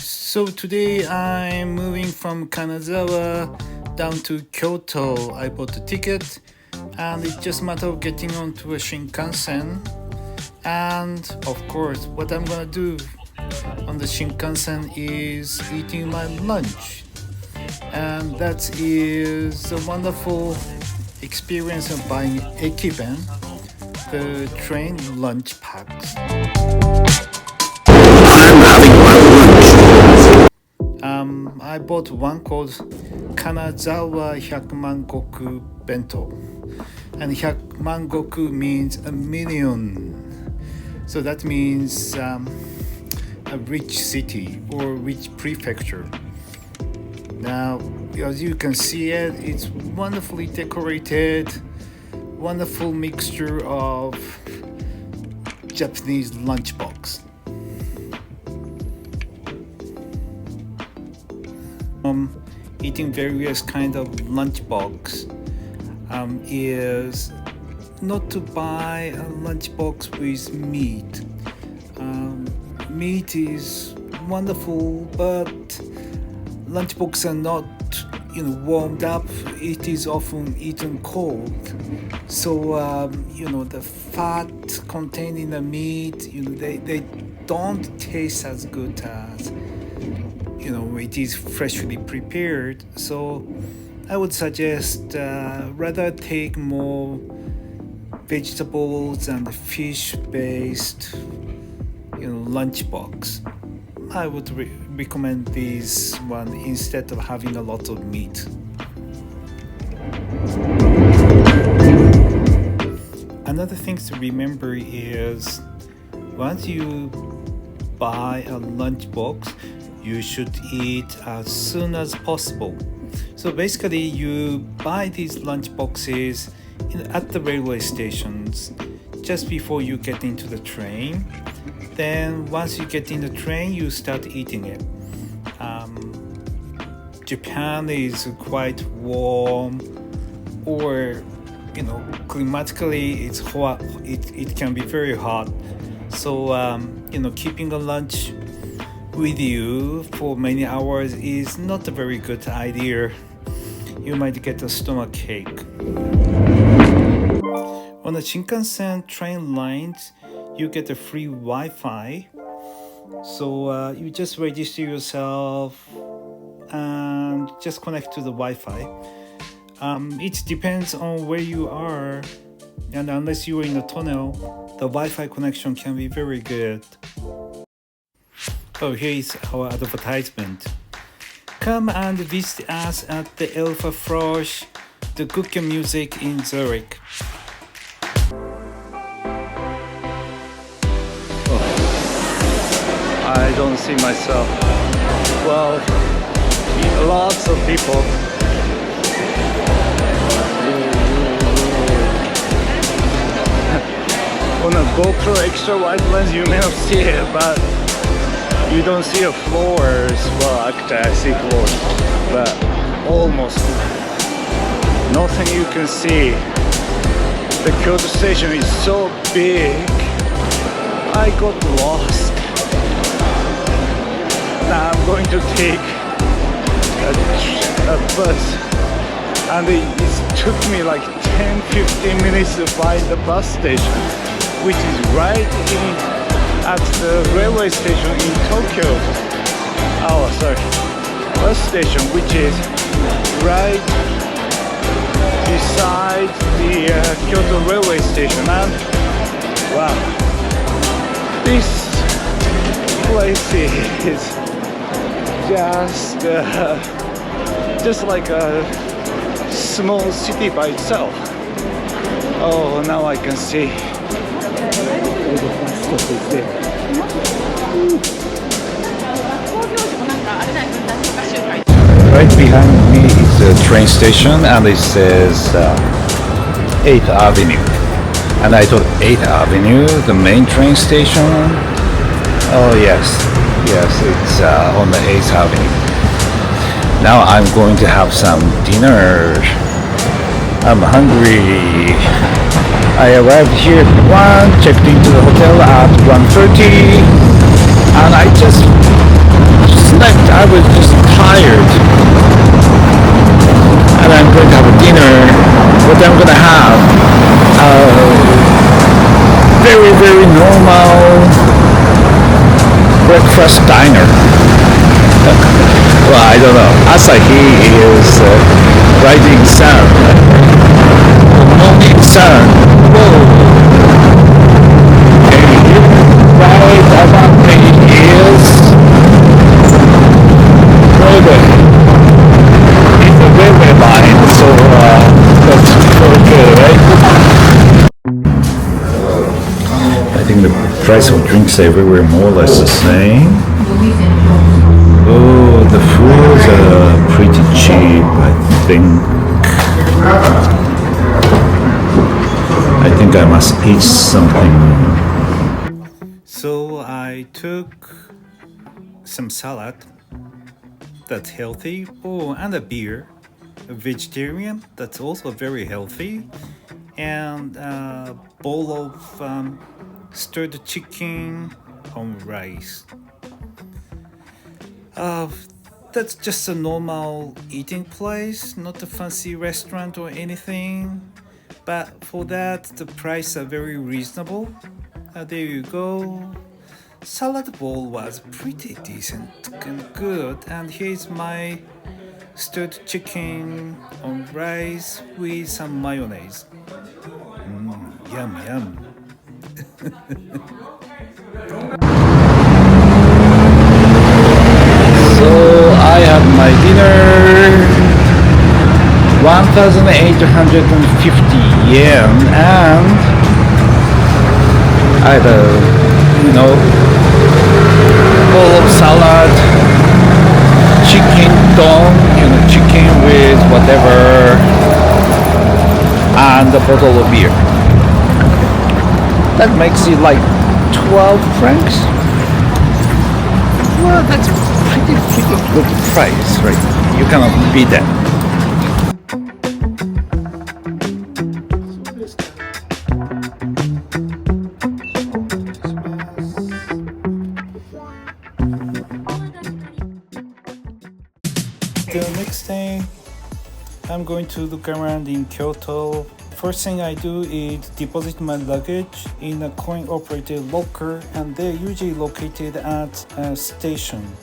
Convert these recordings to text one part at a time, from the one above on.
So today I'm moving from Kanazawa down to Kyoto. I bought a ticket and it's just a matter of getting onto a Shinkansen. And of course, what I'm gonna do on the Shinkansen is eating my lunch. And that is a wonderful experience of buying Ekiben, the train lunch packs. I bought one called Kanazawa 100万石 bento, and 100万石 means a million. So that means a rich city or rich prefecture. Now, as you can see it's wonderfully decorated, wonderful mixture of Japanese lunchbox. Eating various kind of lunchbox is not to buy a lunchbox with meat. Meat is wonderful, but lunchbox are not warmed up. It is often eaten cold, so the fat contained in the meat, they don't taste as good as it is freshly prepared. So I would suggest rather take more vegetables and fish based lunchbox. I would recommend this one instead of having a lot of meat. Another thing to remember is once you buy a lunchbox, you should eat as soon as possible. So basically, you buy these lunch boxes at the railway stations just before you get into the train. Then once you get in the train, you start eating it. Japan is quite warm, or climatically it's hot. It can be very hot. So keeping a lunch with you for many hours is not a very good idea. You might get a stomach ache. On the Shinkansen train lines, you get a free Wi-Fi. So you just register yourself and just connect to the Wi-Fi. It depends on where you are, and unless you are in a tunnel, the Wi-Fi connection can be very good. Oh, here is our advertisement. Come and visit us at the Alpha Frosch, the cookie music in Zurich. I don't see myself. Well, lots of people. On a GoPro extra wide lens, you may not see it, but you don't see a floors. Well, actually I see floors, but almost nothing you can see. The Kyoto station is so big, I got lost. Now I'm going to take a bus, and it took me like 10-15 minutes to find the bus station, which is right at the railway station in Tokyo. Oh, sorry, bus station, which is right beside the Kyoto railway station. And wow, this place is just like a small city by itself. Oh, now I can see. Right behind me is a train station, and it says 8th Avenue. And I thought 8th Avenue, the main train station. Oh yes, it's on the 8th Avenue. Now I'm going to have some dinner. I'm hungry. I arrived here at 1, checked into the hotel at 1:30, and I just I was just tired, and I'm going to have a dinner. What I'm going to have, very very normal breakfast diner. Well, I don't know. Asahi is rising sun, morning sun. Whoa. Right around me is Broadway. It's a railway line, so that's very good, right? I think the price of drinks everywhere more or less the same. Oh, the foods are pretty cheap, I think. I think I must eat something. So I took some salad that's healthy, oh, and a beer, a vegetarian that's also very healthy, and a bowl of stirred chicken on rice. That's just a normal eating place, not a fancy restaurant or anything. But for that, the price are very reasonable. There you go. Salad bowl was pretty decent and good. And here's my stirred chicken on rice with some mayonnaise. Yum yum. So I have my dinner, 1,850 yen, and I had a, bowl of salad, chicken don, chicken with whatever, and a bottle of beer. That makes it like 12 francs. Well, that's pretty good price, right? You cannot beat that. The next thing, I'm going to look around in Kyoto. First thing I do is deposit my luggage in a coin-operated locker, and they're usually located at a station.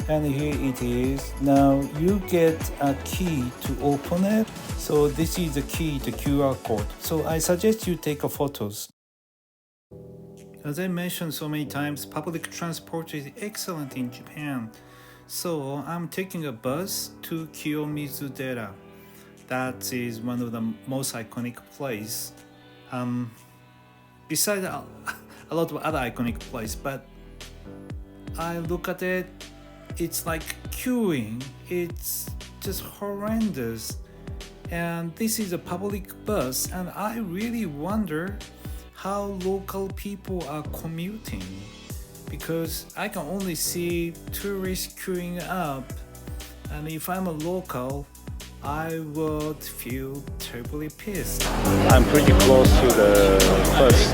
And here it is. Now you get a key to open it. So this is the key, the QR code. So I suggest you take a photos. As I mentioned so many times, public transport is excellent in Japan. So I'm taking a bus to Kiyomizu-dera. That is one of the most iconic place. Besides a lot of other iconic place, but I look at it, it's like queuing. It's just horrendous. And this is a public bus, and I really wonder how local people are commuting, because I can only see tourists queuing up, and if I'm a local, I would feel terribly pissed. I'm pretty close to the bus,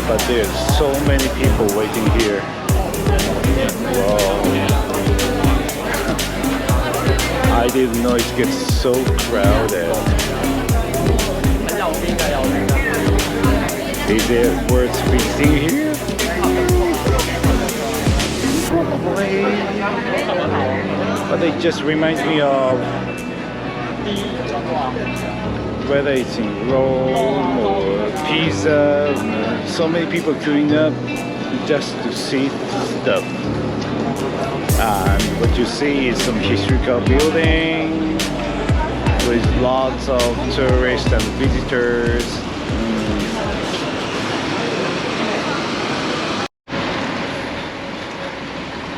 but there's so many people waiting here. Wow. I didn't know it gets so crowded. Is it worth visiting here? Probably. But it just reminds me of whether it's in Rome or Pisa, so many people queuing up just to see stuff. And what you see is some historical building with lots of tourists and visitors.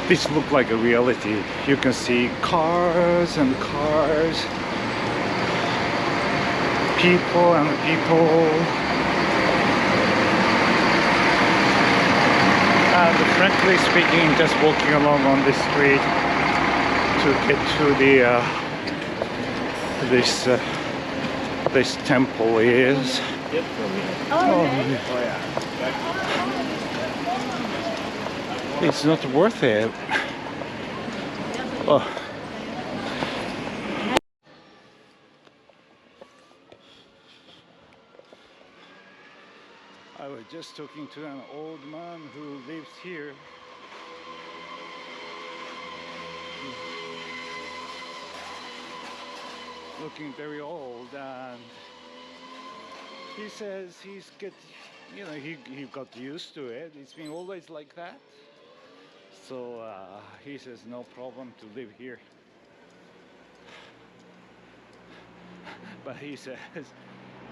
This looks like a reality. You can see cars and cars, people and people. And frankly speaking, just walking along on this street to get to the this temple is. It's not worth it. Oh. I was just talking to an old man who lives here. Looking very old, and he says he got used to it. It's been always like that. So he says no problem to live here. But he says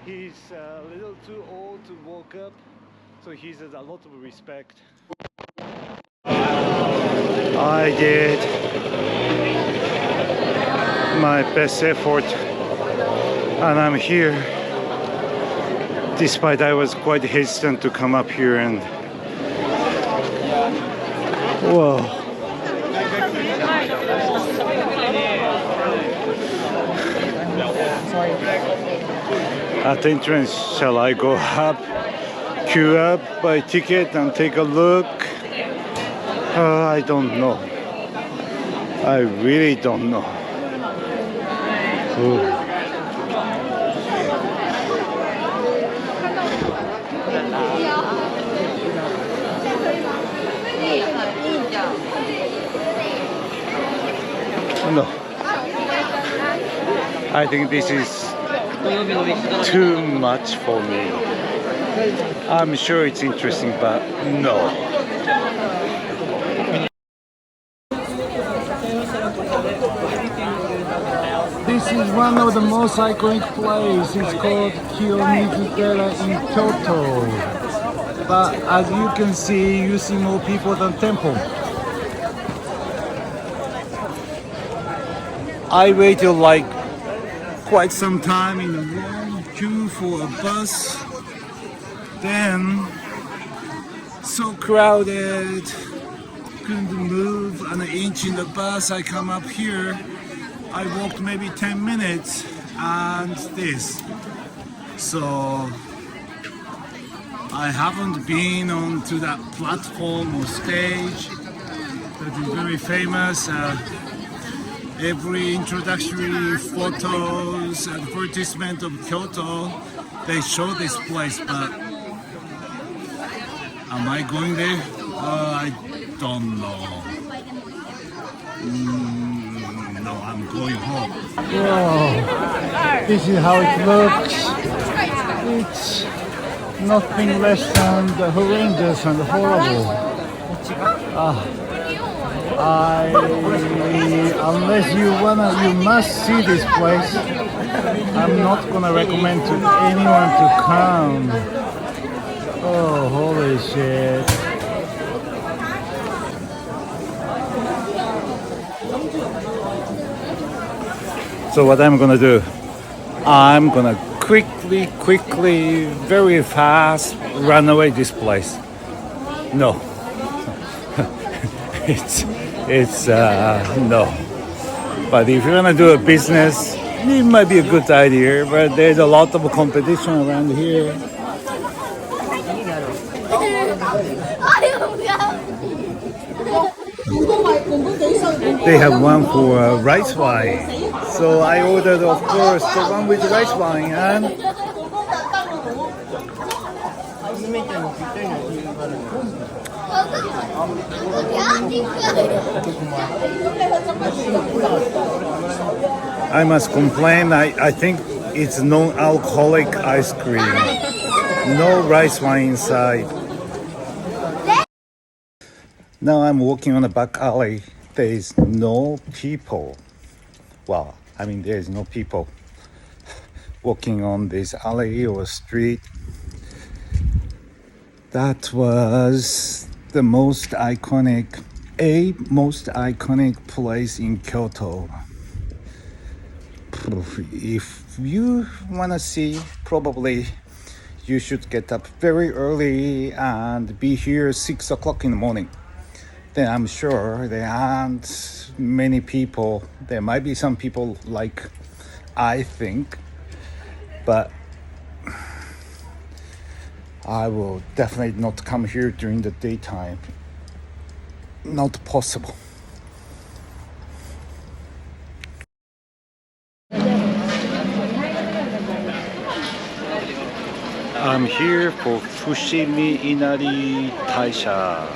he's a little too old to walk up, so he says a lot of respect. I did my best effort, and I'm here. Despite I was quite hesitant to come up here, and whoa. At the entrance, shall I go up, queue up, buy ticket and take a look? I don't know. I really don't know. Ooh. No. I think this is too much for me. I'm sure it's interesting, but no. This is one of the most iconic places. It's called Kyoto in Kyoto. But as you can see, you see more people than temple. I waited like quite some time in a long queue for a bus. Then, so crowded, couldn't move an inch in the bus. I come up here. I walked maybe 10 minutes and this. So I haven't been onto that platform or stage that is very famous. Every introductory photos, advertisement of Kyoto, they show this place, but am I going there? I don't know. No, I'm going home. Whoa, this is how it looks. It's nothing less than horrendous and horrible. Unless you must see this place. I'm not gonna recommend to anyone to come. Oh, holy shit. So what I'm gonna do, I'm gonna quickly, very fast run away this place. No. It's no. But if you're gonna do a business, it might be a good idea, but there's a lot of competition around here. They have one for rice wine. So I ordered, of course, the one with rice wine, and I must complain, I think it's non-alcoholic ice cream. No rice wine inside. Now I'm walking on a back alley. There is no people. Well, I mean, there is no people walking on this alley or street. That was the most iconic place in Kyoto. If you want to see, probably you should get up very early and be here 6 o'clock in the morning. Then I'm sure there aren't many people. There might be some people, like I think, but I will definitely not come here during the daytime. Not possible. I'm here for Fushimi Inari Taisha.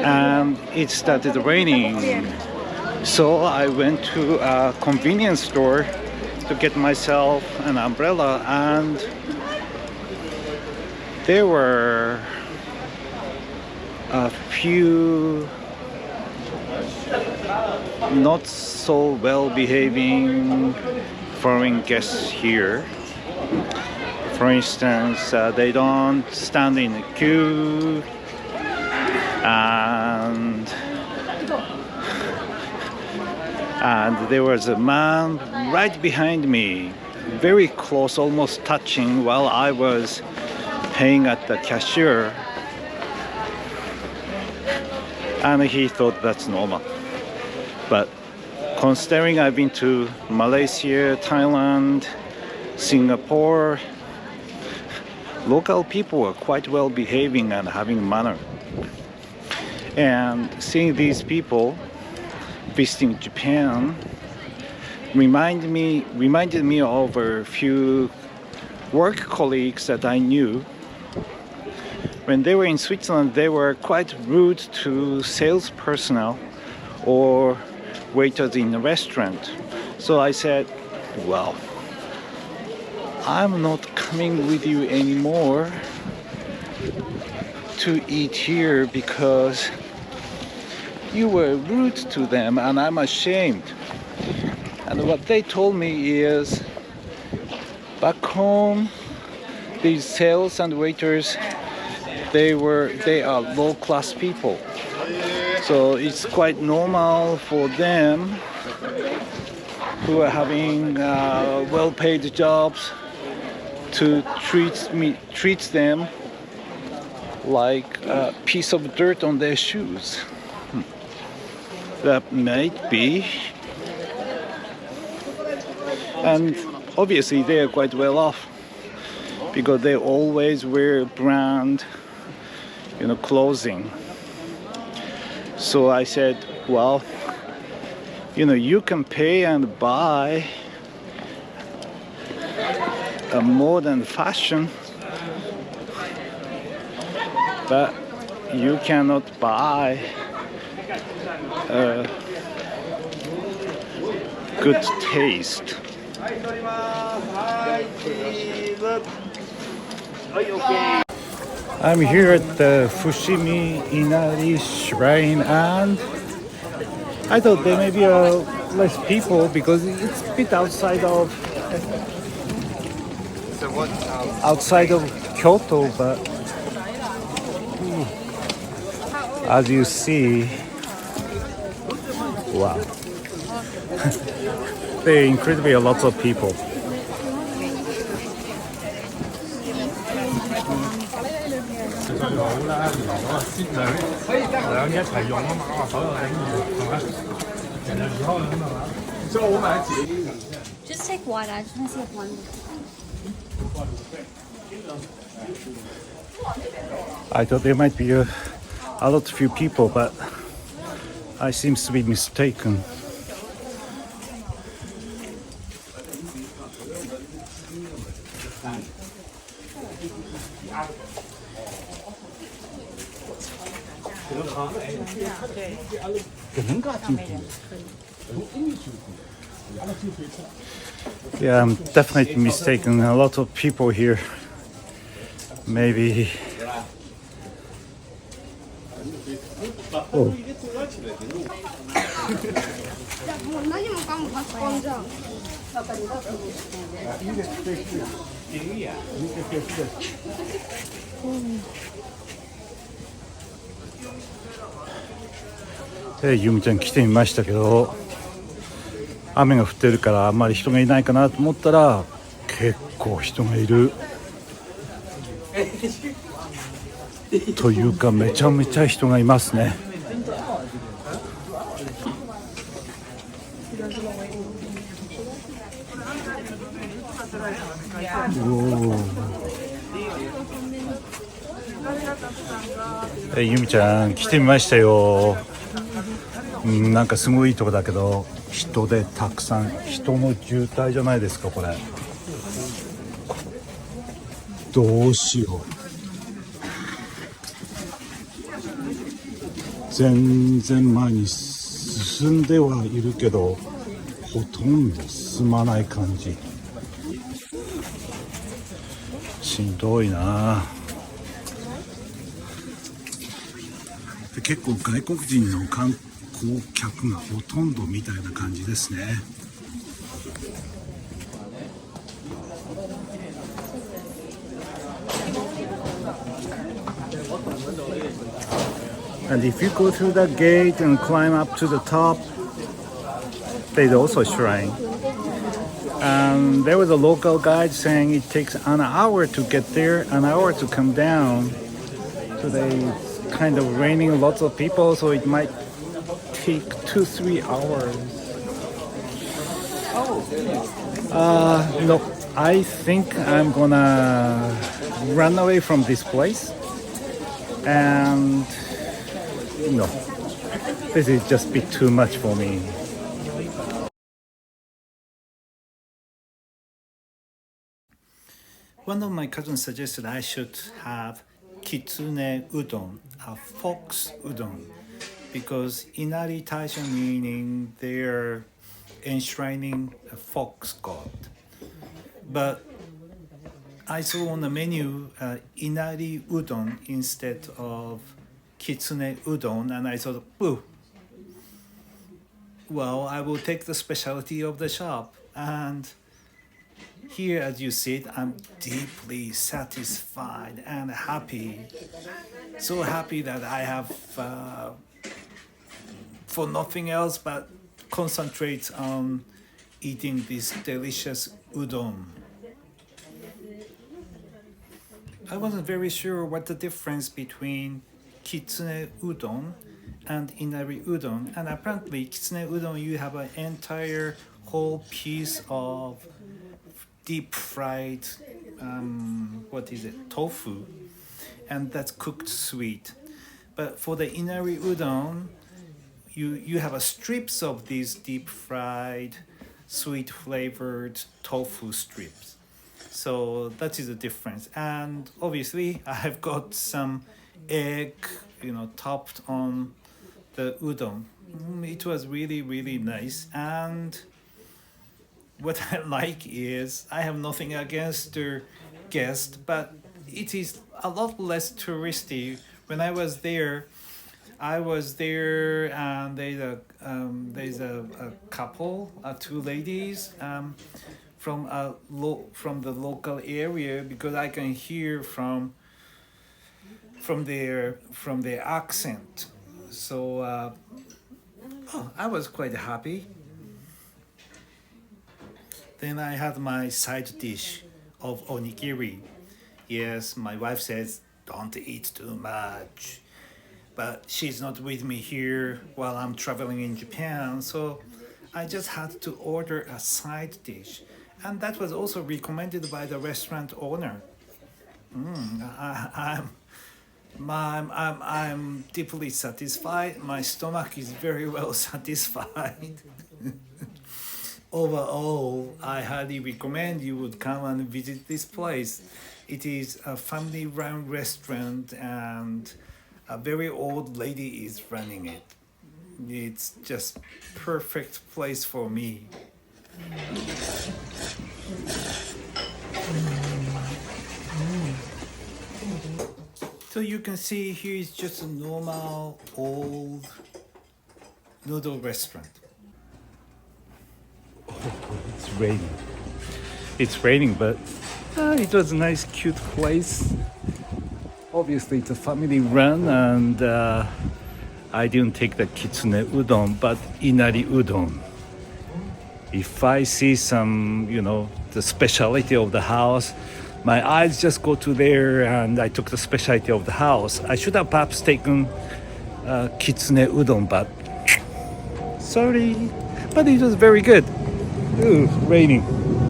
And it started raining, so I went to a convenience store to get myself an umbrella, and there were a few not so well behaving foreign guests here. For instance, they don't stand in a queue, and there was a man right behind me, very close, almost touching, while I was paying at the cashier, and he thought that's normal. But considering I've been to Malaysia, Thailand, Singapore, local people are quite well behaving and having manner. And seeing these people visiting Japan reminded me of a few work colleagues that I knew. When they were in Switzerland, they were quite rude to sales personnel or waiters in a restaurant. So I said, well, I'm not coming with you anymore to eat here because you were rude to them, and I'm ashamed. And what they told me is, back home, these sales and waiters, they are low-class people. So it's quite normal for them who are having well-paid jobs to treat them like a piece of dirt on their shoes. That might be. And obviously they are quite well off because they always wear brand, clothing. So I said, well, you can pay and buy a modern fashion, but you cannot buy good taste. I'm here at the Fushimi Inari Shrine, and I thought there may be less people because it's a bit outside of Kyoto, but as you see, wow, there are incredibly lots of people. Just take one. I just want to see if one. I thought there might be a few people, but I seem to be mistaken. Yeah, I'm definitely mistaken. A lot of people here. Maybe. Oh.ゆみちゃん来てみましたけど、雨が降ってるからあんまり人がいないかなと思ったら結構人がいる。というかめちゃめちゃ人がいますね。ゆみちゃん来てみましたよ。なんかすごいいいとこだけど人でたくさん、人の渋滞じゃないですかこれ。どうしよう。全然前に進んではいるけど、ほとんど進まない感じ。しんどいな。で結構外国人の観光客がほとんどみたいな感じですね。And if you go through that gate and climb up to the top, there's also a shrine. And there was a local guide saying it takes an hour to get there, an hour to come down. So it's kind of raining lots of people, so it might take 2-3 hours. No, I think I'm gonna run away from this place. And no, this is just a bit too much for me. One of my cousins suggested I should have kitsune udon, a fox udon, because inari taisha meaning they're enshrining a fox god. But I saw on the menu inari udon instead of kitsune udon, and I thought, ooh, well, I will take the specialty of the shop. And here, as you see it, I'm deeply satisfied and happy. So happy that I have, for nothing else but concentrate on eating this delicious udon. I wasn't very sure what the difference between kitsune udon and inari udon. And apparently, kitsune udon, you have an entire whole piece of deep fried tofu, and that's cooked sweet. But for the inari udon, you have a strips of these deep fried sweet flavored tofu strips. So that is the difference. And obviously I've got some egg topped on the udon. It was really nice. And what I like is, I have nothing against the guest, but it is a lot less touristy. When I was there, and there's a couple, two ladies, from the local area, because I can hear from their accent. So I was quite happy. Then I had my side dish of onigiri. Yes, my wife says, don't eat too much. But she's not with me here while I'm traveling in Japan, so I just had to order a side dish. And that was also recommended by the restaurant owner. I'm deeply satisfied. My stomach is very well satisfied. Overall, I highly recommend you would come and visit this place. It is a family-run restaurant, and a very old lady is running it. It's just perfect place for me. So you can see here is just a normal old noodle restaurant. It's raining. It's raining, but it was a nice, cute place. Obviously, it's a family run, and I didn't take the kitsune udon, but inari udon. If I see some, the specialty of the house, my eyes just go to there, and I took the specialty of the house. I should have perhaps taken kitsune udon, but sorry. But it was very good. Ooh, raining.